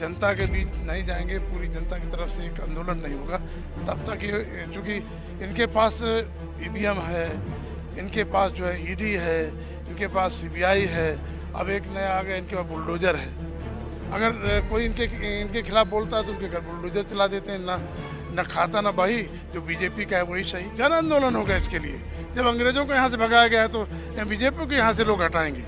जनता के बीच नहीं जाएंगे, पूरी जनता की तरफ से एक आंदोलन नहीं होगा तब तक ये, चूँकि इनके पास ईवीएम है, इनके पास जो है ईडी है, इनके पास सीबीआई है, अब एक नया आ गया इनके पास बुलडोजर है। अगर कोई इनके खिलाफ बोलता है तो उनके घर बुलडोजर चला देते हैं। न खाता न बही, जो बीजेपी का है वही सही। जन आंदोलन होगा इसके लिए। जब अंग्रेजों को यहाँ से भगाया गया है तो बीजेपी को यहाँ से लोग हटाएंगे।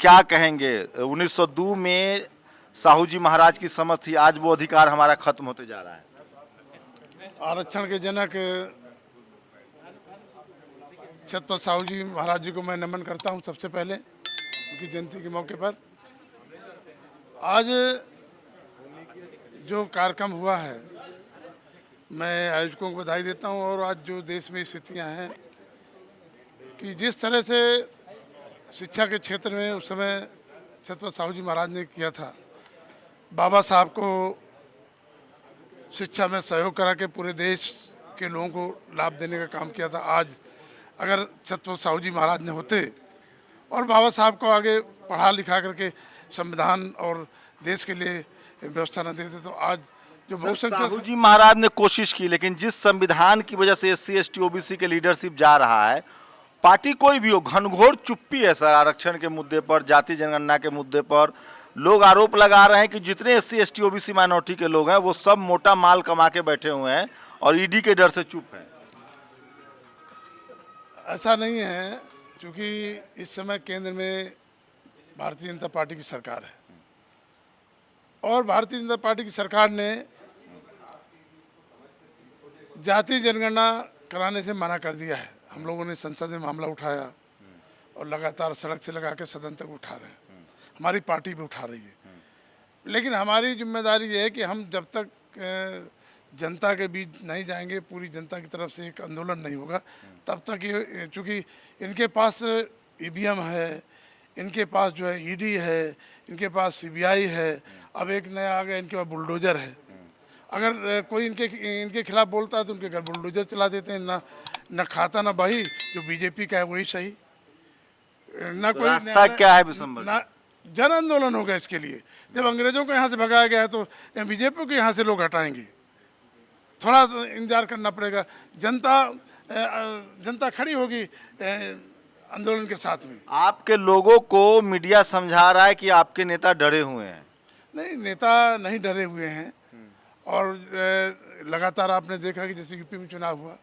क्या कहेंगे? 1902 में साहू जी महाराज की समझ थी, आज वो अधिकार हमारा खत्म होते जा रहा है। आरक्षण के जनक छत्रपति साहू जी महाराज जी को मैं नमन करता हूं सबसे पहले उनकी जयंती के मौके पर। आज जो कार्यक्रम हुआ है मैं आयोजकों को बधाई देता हूं। और आज जो देश में स्थितियां हैं कि जिस तरह से शिक्षा के क्षेत्र में उस समय छत्रपति साहू जी महाराज ने किया था, बाबा साहब को शिक्षा में सहयोग करा के पूरे देश के लोगों को लाभ देने का काम किया था। आज अगर छत्रपति साहू जी महाराज ने होते और बाबा साहब को आगे पढ़ा लिखा करके संविधान और देश के लिए व्यवस्था न देते तो आज जो बहुसंख्यक साहू जी महाराज ने कोशिश की, लेकिन जिस संविधान की वजह से SC ST OBC के लीडरशिप जा रहा है, पार्टी कोई भी हो, घनघोर चुप्पी है सर। आरक्षण के मुद्दे पर, जाति जनगणना के मुद्दे पर लोग आरोप लगा रहे हैं कि जितने SC ST OBC माइनॉरिटी के लोग हैं वो सब मोटा माल कमा के बैठे हुए हैं और ईडी के डर से चुप हैं। ऐसा नहीं है, क्योंकि इस समय केंद्र में भारतीय जनता पार्टी की सरकार है और भारतीय जनता पार्टी की सरकार ने जाति जनगणना कराने से मना कर दिया है। हम लोगों ने संसद में मामला उठाया और लगातार सड़क से लगा के सदन तक उठा रहे हैं। हमारी पार्टी भी उठा रही है, लेकिन हमारी जिम्मेदारी ये है कि हम जब तक जनता के बीच नहीं जाएंगे, पूरी जनता की तरफ से एक आंदोलन नहीं होगा तब तक ये, चूँकि इनके पास ईवीएम है, इनके पास जो है ईडी है, इनके पास सीबीआई है, अब एक नया आ गया इनके पास बुलडोजर है। अगर कोई इनके खिलाफ बोलता है तो उनके घर बुलडोजर चला देते हैं। न खाता न बही, जो बीजेपी का है वही सही। न कोई रास्ता क्या है विशंबर? ना जन आंदोलन होगा इसके लिए। जब अंग्रेजों को यहाँ से भगाया गया है तो बीजेपी को यहाँ से लोग हटाएंगे। थोड़ा इंतजार करना पड़ेगा। जनता खड़ी होगी आंदोलन के साथ में। आपके लोगों को मीडिया समझा रहा है कि आपके नेता डरे हुए हैं। नहीं, नेता नहीं डरे हुए हैं। और लगातार आपने देखा कि जैसे यूपी में चुनाव हुआ,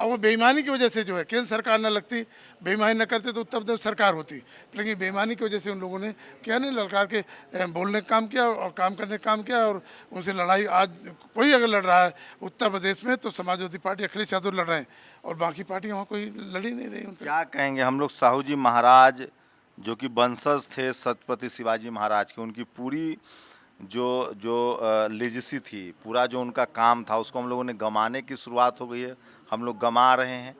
और वो बेईमानी की वजह से जो है, केंद्र सरकार न लगती, बेईमानी न करते तो तब सरकार होती, लेकिन बेईमानी की वजह से उन लोगों ने क्या नहीं ललकार के बोलने का काम किया और काम करने का काम किया और उनसे लड़ाई। आज कोई अगर लड़ रहा है उत्तर प्रदेश में तो समाजवादी पार्टी, अखिलेश यादव लड़ रहे हैं और बाकी पार्टियाँ वहाँ कोई लड़ ही नहीं रही। क्या कहेंगे? हम लोग साहू जी महाराज जो कि वंशज थे छत्रपति शिवाजी महाराज के, उनकी पूरी जो लेजेसी थी, पूरा जो उनका काम था, उसको हम लोगों ने गंवाने की शुरुआत हो गई है। हम लोग गंवा रहे हैं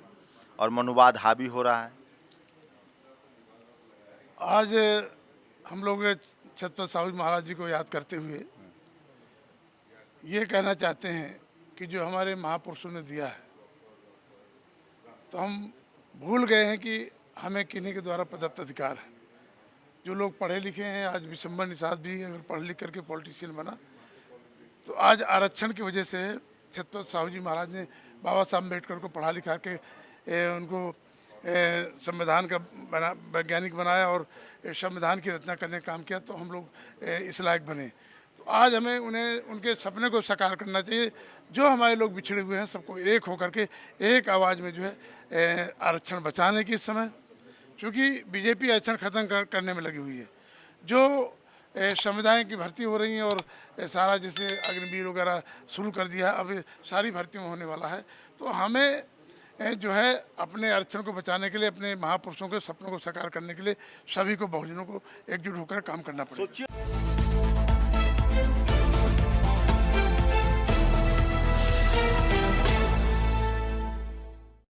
और मनुवाद हावी हो रहा है। आज हम लोग छत्रपति साहू महाराज जी को याद करते हुए ये कहना चाहते हैं कि जो हमारे महापुरुषों ने दिया है, तो हम भूल गए हैं कि हमें किन्हीं के द्वारा प्रदत्त अधिकार है। जो लोग पढ़े लिखे हैं, आज विशंबर निषाद भी अगर पढ़ लिख करके पॉलिटिशियन बना, तो आज आरक्षण की वजह से छत्रपति साहू जी महाराज ने बाबा साहब अम्बेडकर को पढ़ा लिखा के उनको संविधान का वैज्ञानिक बनाया और संविधान की रचना करने का काम किया, तो हम लोग इस लायक बने। तो आज हमें उनके सपने को साकार करना चाहिए। जो हमारे लोग बिछड़े हुए हैं सबको एक होकर के एक आवाज़ में जो है आरक्षण बचाने की इस समय, क्योंकि बीजेपी आरक्षण खत्म करने में लगी हुई है। जो समुदाय की भर्ती हो रही है और सारा जैसे अग्निवीर वगैरह शुरू कर दिया है, अब सारी भर्तियों में होने वाला है। तो हमें जो है अपने आरक्षण को बचाने के लिए, अपने महापुरुषों के सपनों को साकार करने के लिए सभी को, बहुजनों को एकजुट होकर काम करना पड़ेगा।